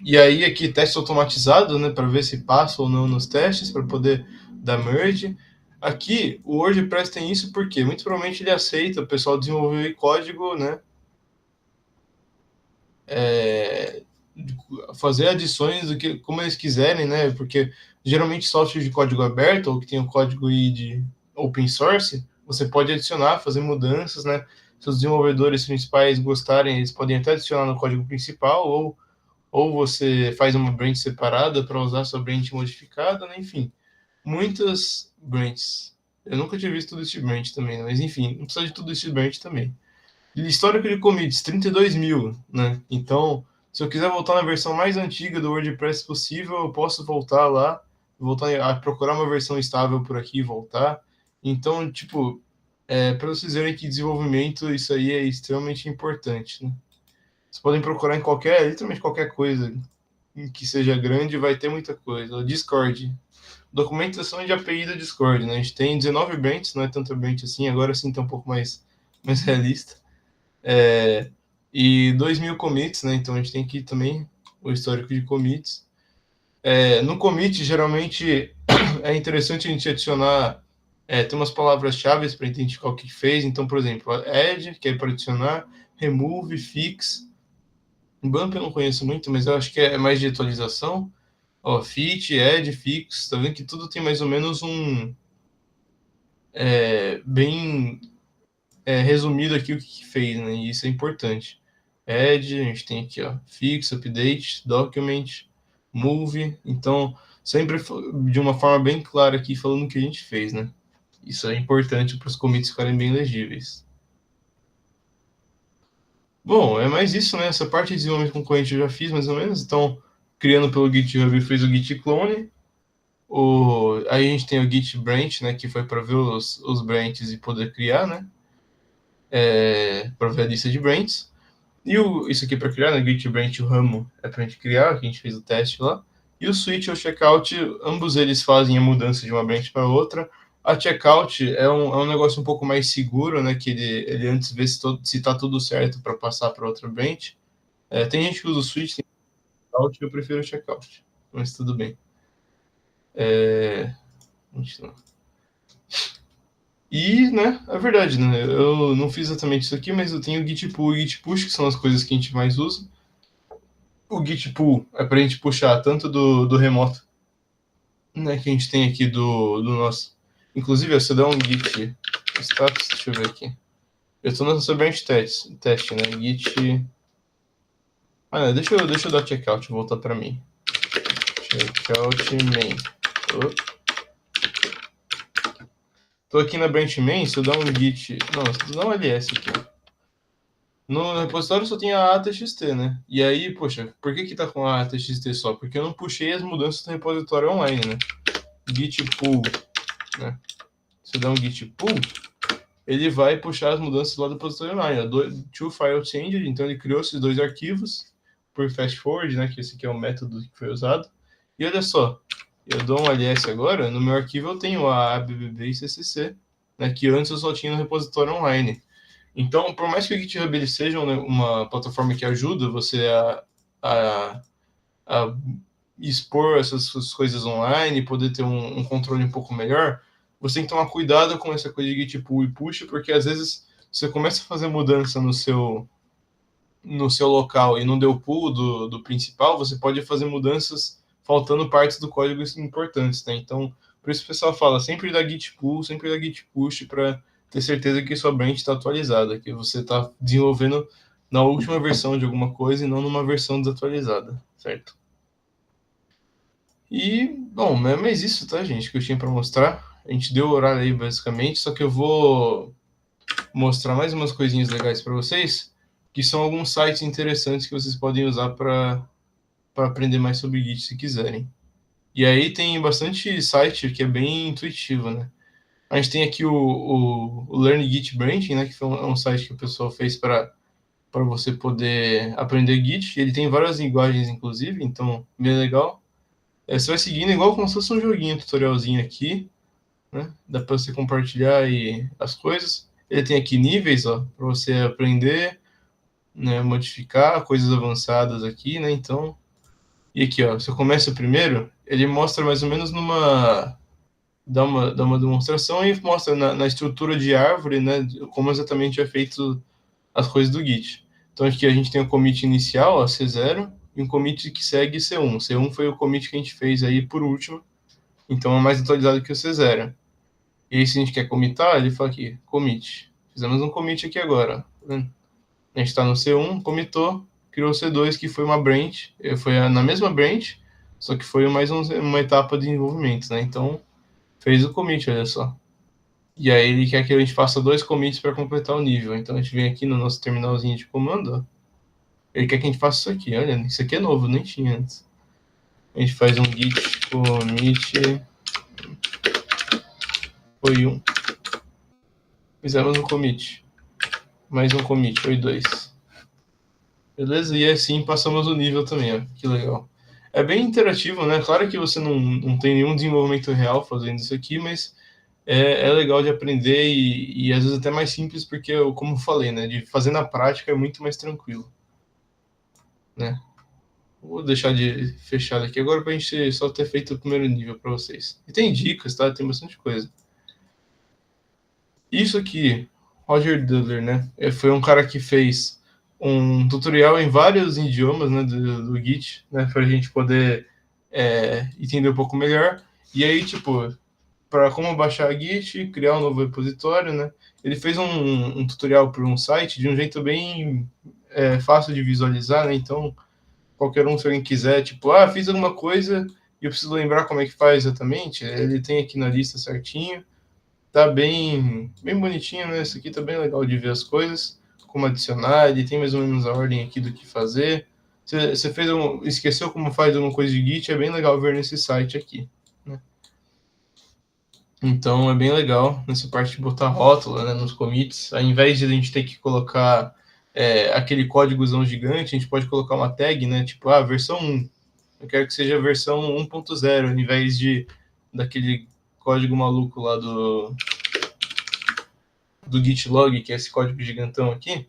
E aí aqui teste automatizado, né, para ver se passa ou não nos testes, para poder dar merge. Aqui o WordPress tem isso porque muito provavelmente ele aceita o pessoal desenvolver código, né, fazer adições do que como eles quiserem, né, porque geralmente software de código aberto ou que tem o código de open source, você pode adicionar, fazer mudanças, né. Se os desenvolvedores principais gostarem, eles podem até adicionar no código principal ou você faz uma branch separada para usar sua branch modificada, né? Enfim, muitas branches. Eu nunca tinha visto tudo isso de branch também, né? Mas enfim, não precisa de tudo isso de branch também. E histórico de commits, 32 mil, né? Então, se eu quiser voltar na versão mais antiga do WordPress possível, eu posso voltar lá, voltar a procurar uma versão estável por aqui e voltar. Então, tipo, para vocês verem que desenvolvimento, isso aí é extremamente importante, né? Vocês podem procurar em literalmente qualquer coisa que seja grande, vai ter muita coisa. O Discord. Documentação de API do Discord, né? A gente tem 19 branches, não é tanto branch assim, agora sim tá um pouco mais realista. E 2.000 commits, né? Então a gente tem aqui também o histórico de commits. No commit, geralmente, é interessante a gente adicionar. Tem umas palavras-chave para identificar o que fez. Então, por exemplo, add, que é para adicionar, remove, fix. Bump eu não conheço muito, mas eu acho que é mais de atualização. Ó, fit, add, fix, tá vendo que tudo tem mais ou menos bem resumido aqui o que fez, né? E isso é importante. Add, a gente tem aqui, ó, fix, update, document, move. Então, sempre de uma forma bem clara aqui, falando o que a gente fez, né? Isso é importante para os commits ficarem bem legíveis. Bom, é mais isso, né? Essa parte de desenvolvimento concorrente eu já fiz, mais ou menos. Então, criando pelo GitHub, fez o git clone. Aí a gente tem o git branch, né? Que foi para ver os branches e poder criar, né? Para ver a lista de branches. E isso aqui para criar, né? Git branch, o ramo é para a gente criar, que a gente fez o teste lá. E o switch ou checkout, ambos eles fazem a mudança de uma branch para outra. A checkout é um negócio um pouco mais seguro, né? Que ele antes vê se tá tudo certo para passar para outra branch. Tem gente que usa o switch, tem checkout, eu prefiro o checkout. Mas tudo bem. E, né, é verdade, né? Eu não fiz exatamente isso aqui, mas eu tenho o git pull e o git push, que são as coisas que a gente mais usa. O git pull é para a gente puxar tanto do remoto, né, que a gente tem aqui do nosso. Inclusive, se eu der um git status, deixa eu ver aqui. Eu estou nessa branch teste, né? Git. Não, deixa eu dar checkout, voltar para mim. Checkout main. Tô aqui na branch main, se eu dar um git. Não, se eu dar um ls aqui. No repositório só tem a ATXT, né? E aí, poxa, por que tá com a ATXT só? Porque eu não puxei as mudanças do repositório online, né? Git pull, né? Se eu der um git pull, ele vai puxar as mudanças lá do repositório online. To file change, então ele criou esses dois arquivos por fast forward, né? Que esse aqui é o método que foi usado. E olha só, eu dou um ls agora, no meu arquivo eu tenho a ABBB e CCC, né? Que antes eu só tinha no repositório online. Então, por mais que o GitHub ele seja uma plataforma que ajuda você a expor essas coisas online, poder ter um controle um pouco melhor, você tem que tomar cuidado com essa coisa de git pull e push, porque às vezes você começa a fazer mudança no seu local e não deu pull do principal, você pode fazer mudanças faltando partes do código importantes, né? Então, por isso o pessoal fala sempre da git pull, sempre da git push, para ter certeza que sua branch está atualizada, que você está desenvolvendo na última versão de alguma coisa e não numa versão desatualizada, certo? E, bom, mas isso, tá, gente, que eu tinha para mostrar. A gente deu o horário aí, basicamente, só que eu vou mostrar mais umas coisinhas legais para vocês, que são alguns sites interessantes que vocês podem usar para aprender mais sobre Git se quiserem. E aí tem bastante site que é bem intuitivo, né? A gente tem aqui o Learn Git Branching, né? Que foi um site que o pessoal fez para você poder aprender Git. Ele tem várias linguagens, inclusive, então bem legal. Você vai seguindo igual como se fosse um joguinho, tutorialzinho aqui, né? Dá para você compartilhar aí as coisas. Ele tem aqui níveis, ó, para você aprender, né? Modificar coisas avançadas aqui, né? Então, e aqui, ó, se eu começo primeiro, ele mostra mais ou menos dá uma demonstração e mostra na estrutura de árvore, né? Como exatamente é feito as coisas do Git. Então aqui a gente tem o commit inicial, ó, C0, e um commit que segue C1. C1 foi o commit que a gente fez aí por último, então é mais atualizado que o C0. E aí se a gente quer commitar, ele fala aqui, commit. Fizemos um commit aqui agora, tá vendo? A gente está no C1, commitou, criou o C2, que foi uma branch, foi na mesma branch, só que foi mais uma etapa de desenvolvimento, né? Então, fez o commit, olha só. E aí ele quer que a gente faça 2 commits para completar o nível. Então a gente vem aqui no nosso terminalzinho de comando, ó. Ele quer que a gente faça isso aqui, olha, isso aqui é novo, nem tinha antes. A gente faz um git commit foi 1. Fizemos um commit. Mais um commit, foi 2. Beleza? E assim passamos o nível também, ó. Que legal. É bem interativo, né? Claro que você não tem nenhum desenvolvimento real fazendo isso aqui, mas é legal de aprender e às vezes até mais simples, porque, como eu falei, né? De fazer na prática é muito mais tranquilo, né? Vou deixar de fechado aqui agora para a gente só ter feito o primeiro nível para vocês. E tem dicas, tá? Tem bastante coisa. Isso aqui, Roger Dudler, né? Foi um cara que fez um tutorial em vários idiomas, né, do Git, né, para a gente poder entender um pouco melhor. E aí, tipo, para como baixar a Git, criar um novo repositório, né? Ele fez um tutorial para um site de um jeito bem fácil de visualizar, né? Então, qualquer um, se alguém quiser, tipo, fiz alguma coisa e eu preciso lembrar como é que faz exatamente, ele tem aqui na lista certinho. Tá bem bonitinho, né? Esse aqui tá bem legal de ver as coisas, como adicionar, ele tem mais ou menos a ordem aqui do que fazer. Você esqueceu como faz alguma coisa de Git, é bem legal ver nesse site aqui, né? Então é bem legal nessa parte de botar rótula, né, nos commits, ao invés de a gente ter que colocar aquele códigozão gigante, a gente pode colocar uma tag, né, tipo, versão 1, eu quero que seja a versão 1.0, ao invés daquele código maluco lá do git log, que é esse código gigantão aqui.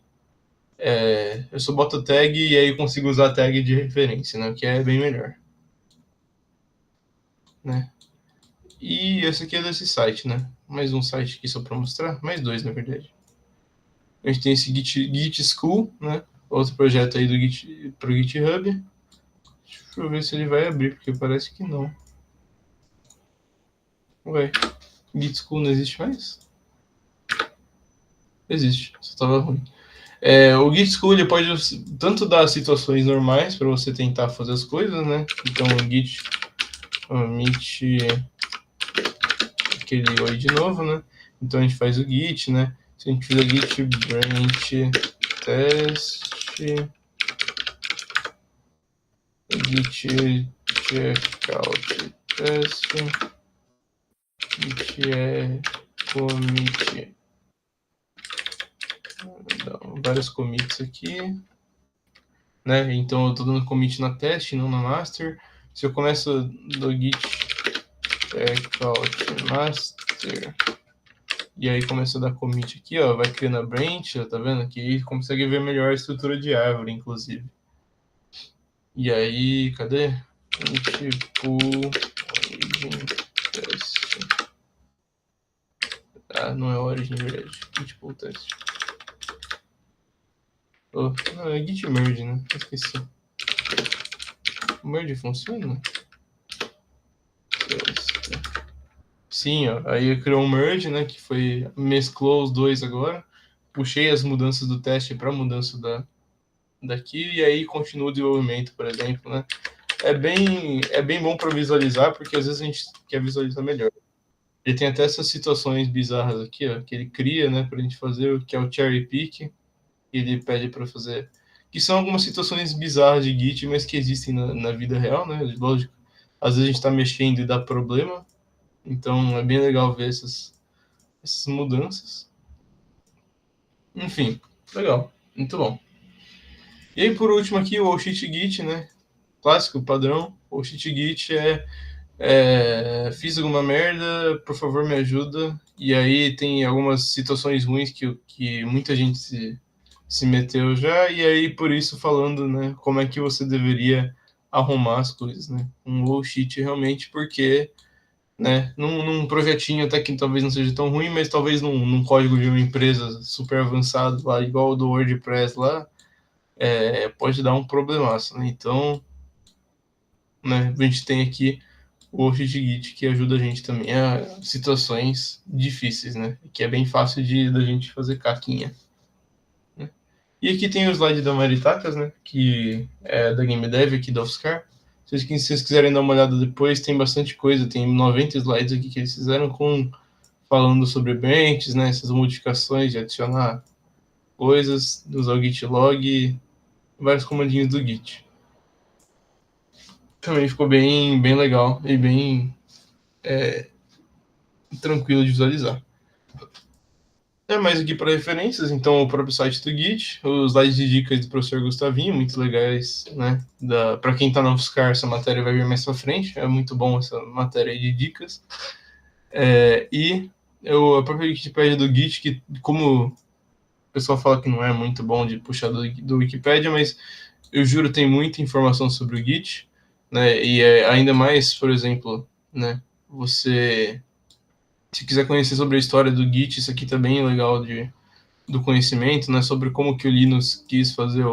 Eu só boto tag e aí eu consigo usar a tag de referência, né, o que é bem melhor, né. E esse aqui é desse site, né, mais um site aqui só para mostrar, mais dois na verdade. A gente tem esse Git School, né, outro projeto aí pro GitHub. Deixa eu ver se ele vai abrir, porque parece que não. Ué, Git School não existe mais? Existe, só tava ruim. O Git School ele pode tanto dar situações normais para você tentar fazer as coisas, né? Então o Git commit aquele oi de novo, né? Então a gente faz o Git, né? Se a gente fizer Git branch test, Git checkout test, Git commit, vários commits aqui, né? Então eu estou dando commit na teste, não na master. Se eu começo do git checkout master e aí começa a dar commit aqui, ó, vai criando a branch, ó, tá vendo? Aqui consegue ver melhor a estrutura de árvore, inclusive. E aí, cadê? Tipo origin test. Não é origin, verdade. Tipo test. Não, é git merge, né? Esqueci. O merge funciona? Sim, ó. Aí criou um merge, né? Que mesclou os dois agora. Puxei as mudanças do teste para mudança daqui e aí continua o desenvolvimento, por exemplo, né? É bem bom para visualizar, porque às vezes a gente quer visualizar melhor. Ele tem até essas situações bizarras aqui, ó, que ele cria, né, para a gente fazer, que é o cherry pick, que ele pede para fazer, que são algumas situações bizarras de Git, mas que existem na vida real, né? Lógico. Às vezes a gente está mexendo e dá problema, então é bem legal ver essas mudanças. Enfim, legal, muito bom. E aí, por último aqui, o Oshit Git, né? Clássico, padrão. O Oshit Git fiz alguma merda, por favor me ajuda. E aí tem algumas situações ruins que muita gente se meteu já, e aí por isso falando, né, como é que você deveria arrumar as coisas, né? Um Oshit realmente, porque, né, num projetinho até que talvez não seja tão ruim, mas talvez num código de uma empresa super avançado lá, igual o do WordPress lá, pode dar um problemaço, né? Então, né, a gente tem aqui o Oshit Git que ajuda a gente também a situações difíceis, né? Que é bem fácil da gente fazer caquinha. Né? E aqui tem o slide da Maritakas, né? Que é da Game Dev aqui da Oscar. Se vocês quiserem dar uma olhada depois, tem bastante coisa. Tem 90 slides aqui que eles fizeram falando sobre branches, né? Essas modificações de adicionar coisas, usar o Git log, vários comandinhos do Git. Também ficou bem legal e bem tranquilo de visualizar. Mais aqui para referências, então o próprio site do Git, os slides de dicas do professor Gustavinho, muito legais, né? Para quem está na UFSCar, essa matéria vai vir mais para frente, é muito bom essa matéria de dicas. E a própria Wikipédia do Git, que como o pessoal fala que não é muito bom de puxar do Wikipedia, mas eu juro, tem muita informação sobre o Git, né? E ainda mais, por exemplo, né? Se quiser conhecer sobre a história do Git, isso aqui tá bem legal do conhecimento, né? Sobre como que o Linus quis fazer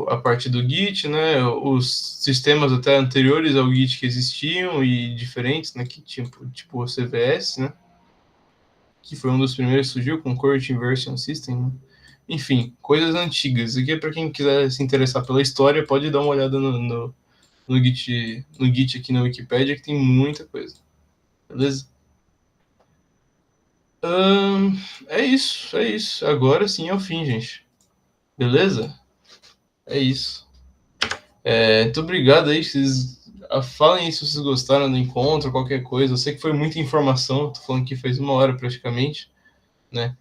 a parte do Git, né? Os sistemas até anteriores ao Git que existiam e diferentes, né? Que tipo o CVS, né? Que foi um dos primeiros que surgiu com Current Inversion System, né? Enfim, coisas antigas. Isso aqui é para quem quiser se interessar pela história, pode dar uma olhada no Git aqui na Wikipedia, que tem muita coisa. Beleza? É isso, é isso. Agora sim é o fim, gente. Beleza? É isso. Muito obrigado aí. Vocês falem aí se vocês gostaram do encontro, qualquer coisa. Eu sei que foi muita informação. Tô falando que fez 1 hora praticamente, né?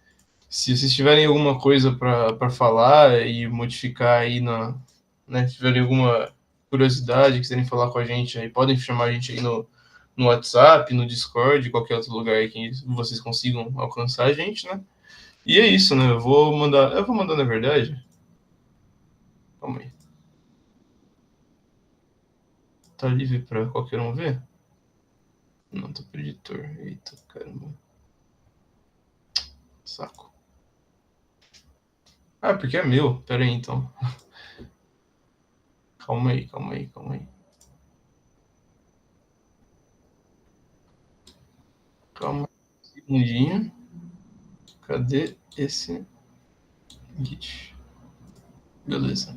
Se vocês tiverem alguma coisa para falar e modificar aí né? Se tiverem alguma curiosidade, quiserem falar com a gente aí, podem chamar a gente aí no WhatsApp, no Discord, qualquer outro lugar aí que vocês consigam alcançar a gente, né? E é isso, né? Eu vou mandar na verdade. Calma aí. Tá livre para qualquer um ver? Não, tô pro editor. Eita, caramba. Saco. Ah, porque é meu. Pera aí, então. Calma aí, calma aí, calma aí. Calma aí. Um segundinho. Cadê esse Git? Beleza.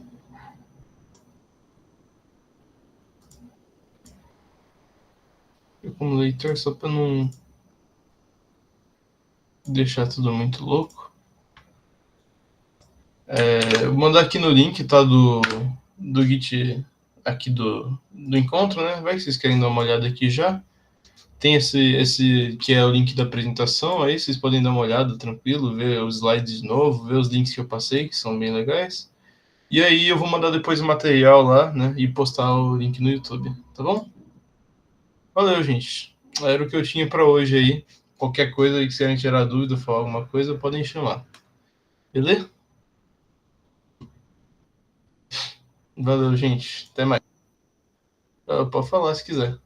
Eu como leitor, só para não deixar tudo muito louco. Eu vou mandar aqui no link, tá? Do Git aqui do encontro, né? Vai que vocês querem dar uma olhada aqui já. Tem esse que é o link da apresentação, aí vocês podem dar uma olhada tranquilo, ver os slides de novo, ver os links que eu passei, que são bem legais. E aí eu vou mandar depois o material lá, né? E postar o link no YouTube, tá bom? Valeu, gente. Era o que eu tinha para hoje aí. Qualquer coisa aí que querem tirar dúvida, falar alguma coisa, podem chamar. Beleza? Valeu, gente. Até mais. Pode falar se quiser.